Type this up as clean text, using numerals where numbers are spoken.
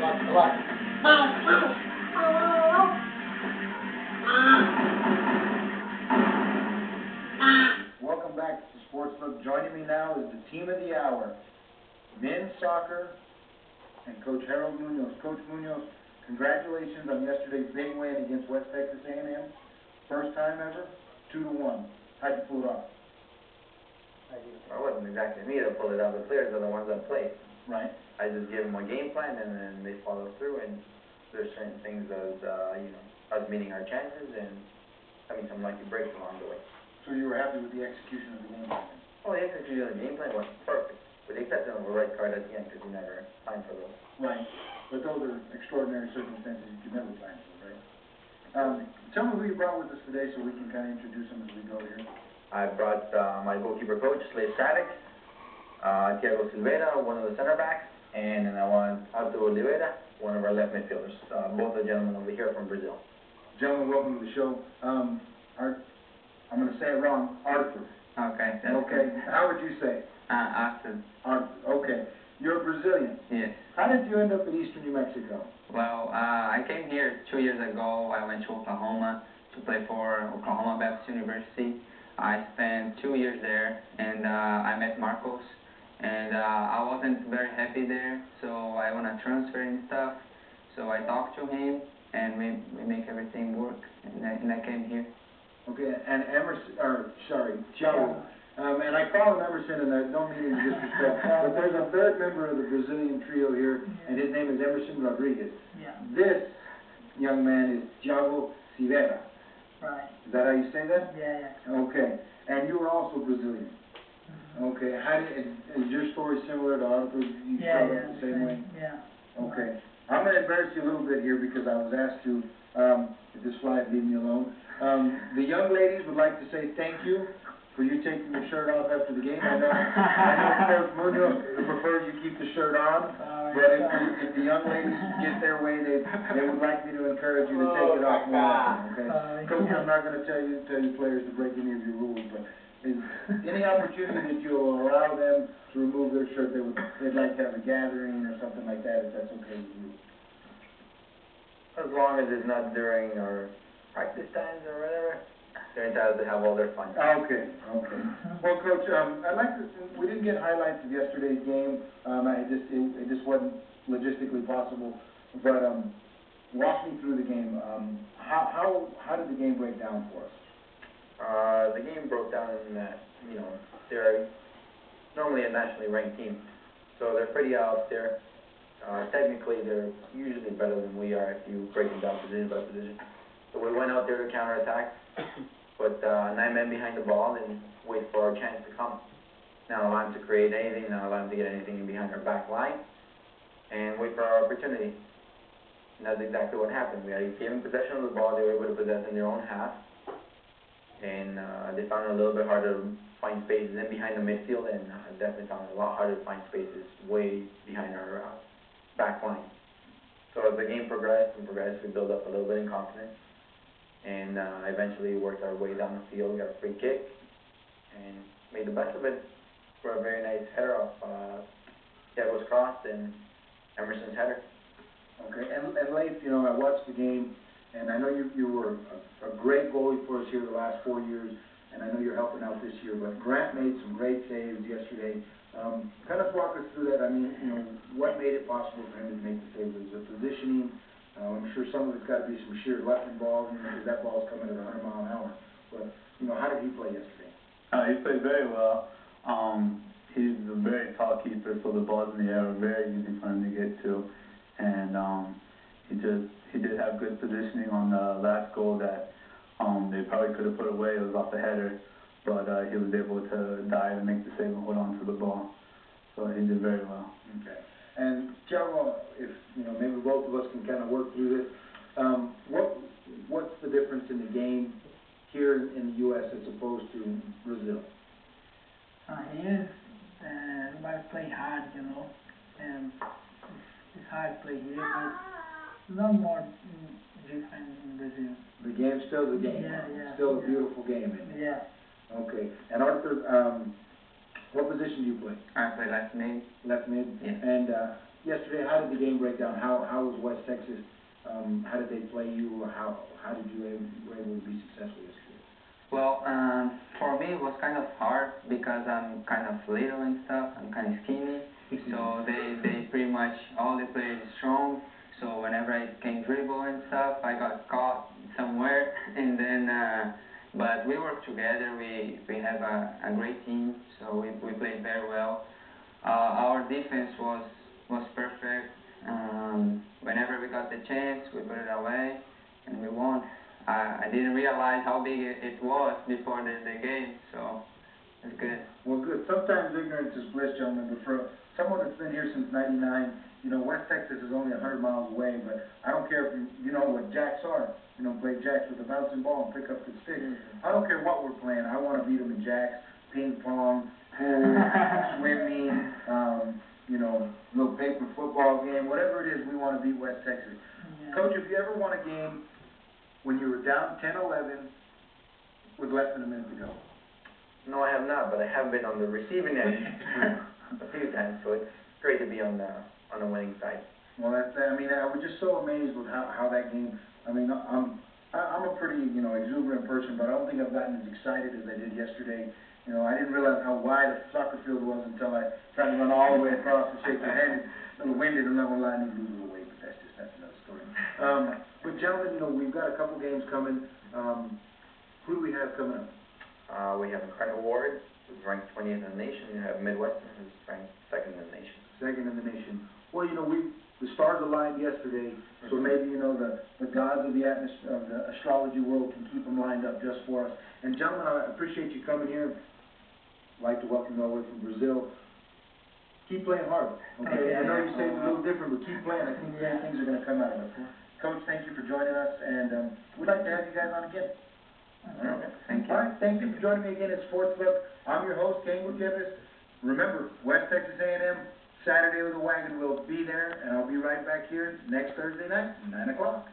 Welcome back to Sports Look. Joining me now is the team of the hour, men's soccer, and Coach Harold Munoz. Coach Munoz, congratulations on yesterday's big win against West Texas A&M. First time ever, 2-1. How'd you pull it off? Well, it wasn't exactly me that pulled it out. The players are the ones that play. Right. I just give them a game plan, and then they follow through. And there's certain things as us meeting our chances and having some lucky breaks along the way. So you were happy with the execution of the game plan? Oh, the execution of the game plan was perfect, with the exception of a red card at the end, because we never signed for those. Right. But those are extraordinary circumstances you could never plan for, right? Tell me who you brought with us today so we can kind of introduce them as we go here. I brought my goalkeeper coach, Tiago, one of the center backs, and then I want Artur, one of our left midfielders. Both the gentlemen over here from Brazil. Gentlemen, welcome to the show. I'm going to say it wrong, Artur. Okay. Okay. How would you say it? Artur. Artur. Okay. You're a Brazilian. Yes. How did you end up in eastern New Mexico? Well, I came here 2 years ago. I went to Oklahoma to play for Oklahoma Baptist University. I spent 2 years there, and I met Marcos, and I wasn't very happy there, so I want to transfer and stuff. So I talked to him, and we make everything work, and I came here. Okay, and Tiago, and I call him Emerson, and I don't mean any disrespect, but there's a third member of the Brazilian trio here, and his name is Emerson Rodriguez. Yeah. This young man is Tiago Silveira. Right. Is that how you say that? Yeah. Okay, and you are also Brazilian. Mm-hmm. Okay, is your story similar to Artur? You struggled the same way? Yeah. Okay. I'm going to embarrass you a little bit here because I was asked to, if this fly would leave me alone. The young ladies would like to say thank you for you taking your shirt off after the game. I know Coach Munoz prefers you keep the shirt on, but if the young ladies get their way, they would like me to encourage you to take it off more often, okay? Coach, I'm not going to tell you players to break any of your rules, but any opportunity that you'll allow them to remove their shirt, they'd like to have a gathering or something like that, if that's okay with you. As long as it's not during our practice times or whatever, they're entitled to have all their fun. Okay. Well, Coach, we didn't get highlights of yesterday's game. It just wasn't logistically possible. But walk me through the game. How did the game break down for us? The game broke down in that, they're normally a nationally ranked team, so they're pretty out there. Technically, they're usually better than we are if you break them down position by position. So we went out there to counterattack, put 9 men behind the ball, and wait for our chance to come. Not allow them to create anything, not allow them to get anything in behind our back line, and wait for our opportunity. And that's exactly what happened. We gave them possession of the ball, they were able to possess in their own half, and they found it a little bit harder to find spaces in behind the midfield, and definitely found it a lot harder to find spaces way behind our back line. So as the game progressed, we built up a little bit in confidence, and eventually worked our way down the field, got a free kick, and made the best of it for a very nice header off Tiago's cross and Emerson's header. Okay, and Leif, I watched the game, and I know you were a great goalie for us here the last 4 years, and I know you're helping out this year, but Grant made some great saves yesterday. Kind of walk us through that. I mean, what made it possible for him to make the saves? Was it positioning? I'm sure some of it's got to be some sheer luck involved, because that ball's coming at 100 miles an hour. But, how did he play yesterday? He played very well. He's a very tall keeper, so the balls in the air are very easy for him to get to. And he did have good positioning on the last goal that they probably could have put away. It was off the header, but he was able to dive and make the save and hold on to the ball. So he did very well. Okay. And Tiago, if maybe both of us can kind of work through this. What's the difference in the game here in the U.S. as opposed to Brazil? Here, everybody play hard, and it's hard to play here, but no more different in Brazil. The game's still the game. Yeah. Still a beautiful game. Yeah. Okay. And Artur, what position do you play? I play left mid. Left mid? Yeah. And yesterday, how did the game break down? How was West Texas? How did they play you? How did you were able to be successful yesterday? Well, for me it was kind of hard because I'm kind of little and stuff. I'm kind of skinny, so they pretty much all the players strong. So whenever I can dribble and stuff, I got caught somewhere, and then. But we work together. We have a great team, so we played very well. Our defense was perfect. Whenever we got the chance, we put it away, and we won. I didn't realize how big it was before the game, so it's good. Well, good. Sometimes ignorance is bliss, gentlemen, but for someone that's been here since '99, West Texas is only 100 miles away, but I don't care if you know what jacks are. Play jacks with a bouncing ball and pick up the stick. I don't care what we're playing. I want to beat them in jacks, ping pong, pool, swimming, little paper football game, whatever it is, we want to beat West Texas. Yeah. Coach, if you ever won a game when you were down 10-11 with less than a minute to go? No, I have not, but I have been on the receiving end a few times, so it's great to be on the winning side. Well, I was just so amazed with how that game. I'm a pretty exuberant person, but I don't think I've gotten as excited as I did yesterday. I didn't realize how wide a soccer field was until I tried to run all the way across and shake your hand. A little winded, I'm not gonna lie, I need to lose a little weight, but that's another story. But gentlemen, we've got a couple games coming. Who do we have coming up? We have Colonel Ward, who's ranked 20th in the nation. We have Midwestern, who's ranked 2nd in the nation. 2nd in the nation. Well, the stars aligned yesterday, so maybe, the gods of the astrology world can keep them lined up just for us. And gentlemen, I appreciate you coming here. I'd like to welcome you all the way from Brazil. Keep playing hard, okay? I know you say it's a little different, but keep playing. I think great things are going to come out of it. Coach, thank you for joining us, and we'd like to have you guys on again. Okay. Thank you. All right, thank you for joining me again at Sports Book. I'm your host, Ken Gutierrez. Remember, West Texas A&M, Saturday with the Wagon will be there, and I'll be right back here next Thursday night, 9 o'clock.